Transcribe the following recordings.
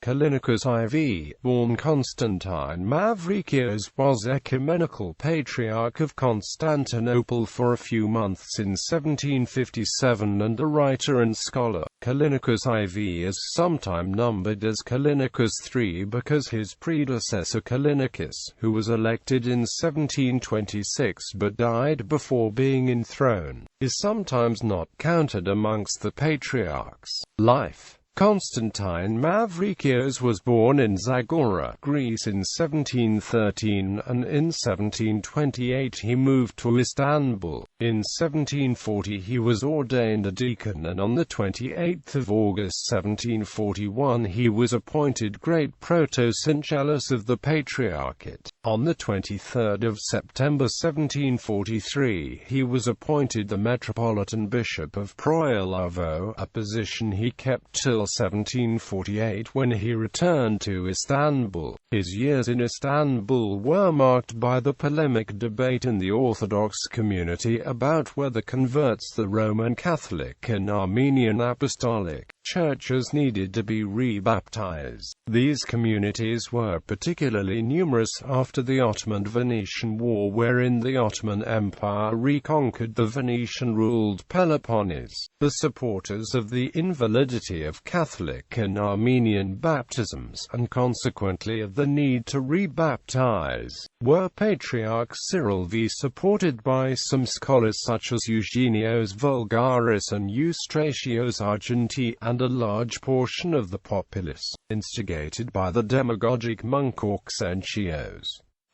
Callinicus IV, born Constantine Mavrikios, was Ecumenical Patriarch of Constantinople for a few months in 1757 and a writer and scholar. Callinicus IV is sometimes numbered as Callinicus III because his predecessor Callinicus, who was elected in 1726 but died before being enthroned, is sometimes not counted amongst the patriarchs. Life. Constantine Mavrikios was born in Zagora, Greece in 1713, and in 1728 he moved to Istanbul. In 1740 he was ordained a deacon, and on the 28th of August 1741 he was appointed Great Protosyncellus of the Patriarchate. On the 23rd of September 1743 he was appointed the Metropolitan Bishop of Proilavo, a position he kept till 1748 when he returned to Istanbul. His years in Istanbul were marked by the polemic debate in the Orthodox community about whether converts the Roman Catholic and Armenian Apostolic churches needed to be rebaptized. These communities were particularly numerous after the Ottoman-Venetian War, wherein the Ottoman Empire reconquered the Venetian-ruled Peloponnese. The supporters of the invalidity of Catholic and Armenian baptisms, and consequently of the need to rebaptize, were Patriarch Cyril V, supported by some scholars such as Eugenios Vulgaris and Eustratios Argentii, and a large portion of the populace, instigated by the demagogic monk Auxentios.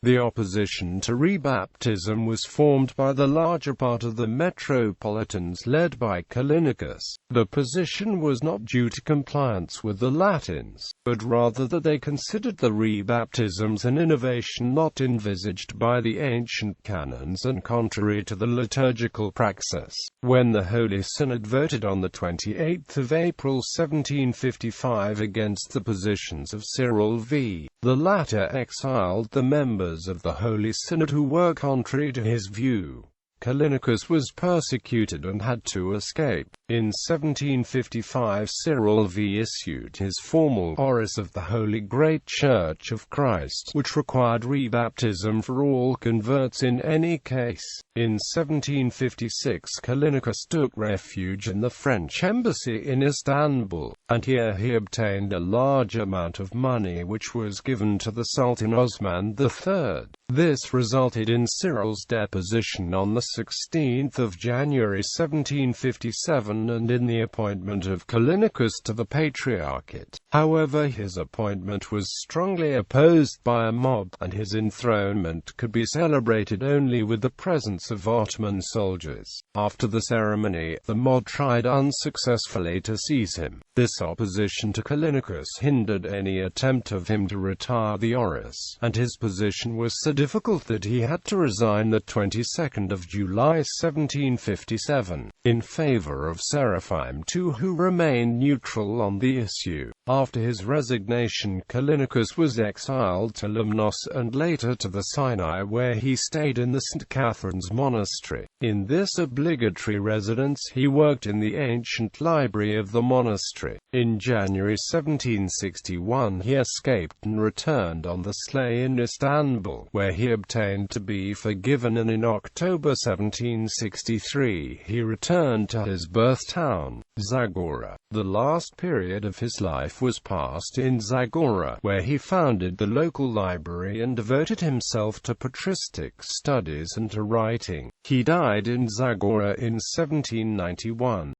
The opposition to rebaptism was formed by the larger part of the metropolitans led by Callinicus. The position was not due to compliance with the Latins, but rather that they considered the rebaptisms an innovation not envisaged by the ancient canons and contrary to the liturgical praxis. When the Holy Synod voted on the 28th of April 1755 against the positions of Cyril V, the latter exiled the members of the Holy Synod who were contrary to his view. Callinicus was persecuted and had to escape. In 1755 Cyril V issued his formal Horace of the Holy Great Church of Christ, which required rebaptism for all converts in any case. In 1756 Callinicus took refuge in the French embassy in Istanbul, and here he obtained a large amount of money which was given to the Sultan Osman III. This resulted in Cyril's deposition on the 16th of January 1757 and in the appointment of Callinicus to the Patriarchate. However, his appointment was strongly opposed by a mob, and his enthronement could be celebrated only with the presence of Ottoman soldiers. After the ceremony, the mob tried unsuccessfully to seize him. This opposition to Callinicus hindered any attempt of him to retire the Horace, and his position was so difficult that he had to resign the 22nd of July 1757, in favor of Seraphim II, who remained neutral on the issue. After his resignation, Callinicus was exiled to Lemnos and later to the Sinai, where he stayed in the St. Catherine's monastery. In this obligatory residence he worked in the ancient library of the monastery. In January 1761 he escaped and returned on the sleigh in Istanbul, where he obtained to be forgiven, and in October 1763 he returned to his birth town, Zagora. The last period of his life was passed in Zagora, where he founded the local library and devoted himself to patristic studies and to writing. He died in Zagora in 1791.